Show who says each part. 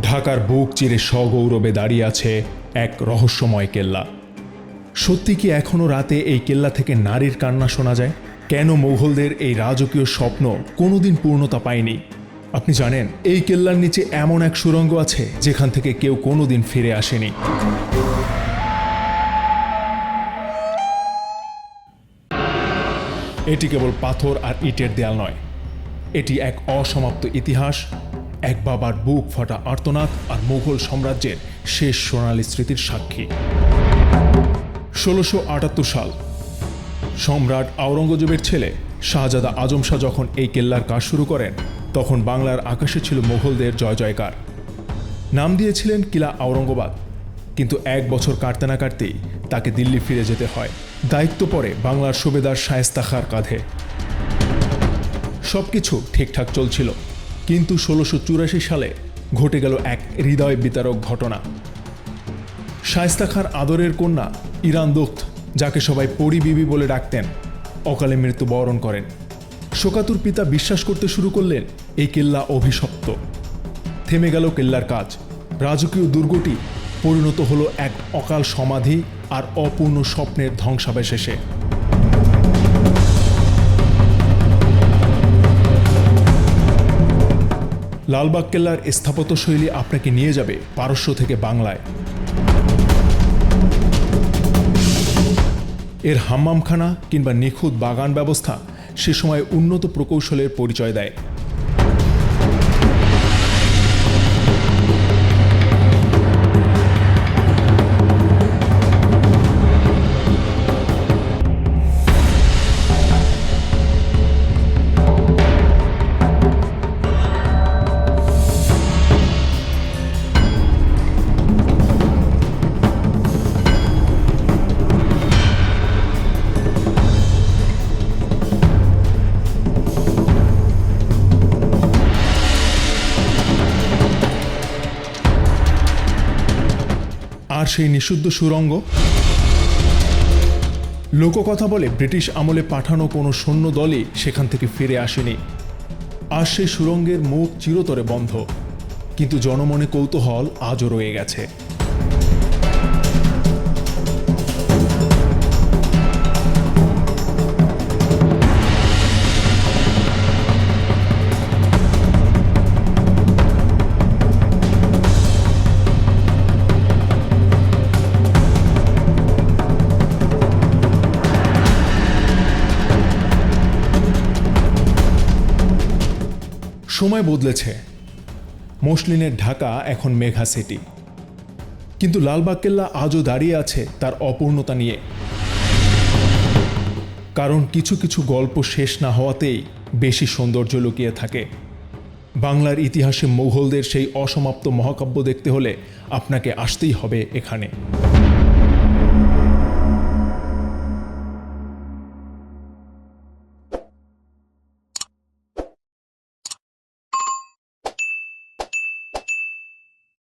Speaker 1: ঢাকার বুক চিরে সগৌরবে দাঁড়িয়ে আছে এক রহস্যময় কেল্লা। সত্যি কি এখনো রাতে এই কেল্লা থেকে নারীর কান্না শোনা যায়? কেন মুঘলদের এই রাজকীয় স্বপ্ন কোনোদিন পূর্ণতা পায়নি? আপনি জানেন, এই কেল্লার নিচে এমন এক সুড়ঙ্গ আছে যেখান থেকে কেউ কোনোদিন ফিরে আসেনি। এটি কেবল পাথর আর ইটের দেয়াল নয়, এটি এক অসমাপ্ত ইতিহাস, এক বাবার বুক ফাটা আর্তনাদ আর মুঘল সাম্রাজ্যের শেষ সোনালী স্মৃতির সাক্ষী। ১৬৭৮ সাল সম্রাট আওরঙ্গজেবের ছেলে শাহজাদা আজম শাহ যখন এই কেল্লার কাজ শুরু করেন, তখন বাংলার আকাশে ছিল মুঘলদের জয় জয়কার। নাম দিয়েছিলেন কিলা আওরঙ্গাবাদ। কিন্তু এক বছর কাটতে না কাটতেই তাকে দিল্লি ফিরে যেতে হয়। দায়িত্ব পড়ে বাংলার সুবেদার শায়েস্তা খাঁর কাঁধে। সবকিছু ঠিকঠাক চলছিল, কিন্তু ১৬৮৪ সালে ঘটে গেল এক হৃদয় বিতারক ঘটনা। শায়েস্তা খাঁর আদরের কন্যা ইরান দোখত, যাকে সবাই পরি বিবি বলে ডাকতেন, অকালে মৃত্যুবরণ করেন। শোকাতুর পিতা বিশ্বাস করতে শুরু করলেন এই কেল্লা অভিশপ্ত। থেমে গেল কেল্লার কাজ। রাজকীয় দুর্গটি পরিণত হলো এক অকাল সমাধি আর অপূর্ণ স্বপ্নের ধ্বংসাবশেষে। লালবাগ কেল্লার স্থাপত্যশৈলী আপনাকে নিয়ে যাবে পারস্য থেকে বাংলায়। এর হাম্মামখানা কিংবা নিখুঁত বাগান ব্যবস্থা সে সময় উন্নত প্রকৌশলের পরিচয় দেয়। আর সেই নিষিদ্ধ সুড়ঙ্গ, লোককথা বলে ব্রিটিশ আমলে পাঠানো কোনো সৈন্য দলই সেখান থেকে ফিরে আসেনি। আর সেই সুড়ঙ্গের মুখ চিরতরে বন্ধ, কিন্তু জনমনে কৌতূহল আজও রয়ে গেছে। সময় বদলেছে, মসলিনের ঢাকা এখন মেঘা সিটি, কিন্তু লালবাগ কেল্লা আজও দাঁড়িয়ে আছে তার অপূর্ণতা নিয়ে। কারণ কিছু কিছু গল্প শেষ না হওয়াতেই বেশি সৌন্দর্য লুকিয়ে থাকে। বাংলার ইতিহাসে মুঘলদের সেই অসমাপ্ত মহাকাব্য দেখতে হলে আপনাকে আসতেই হবে এখানে।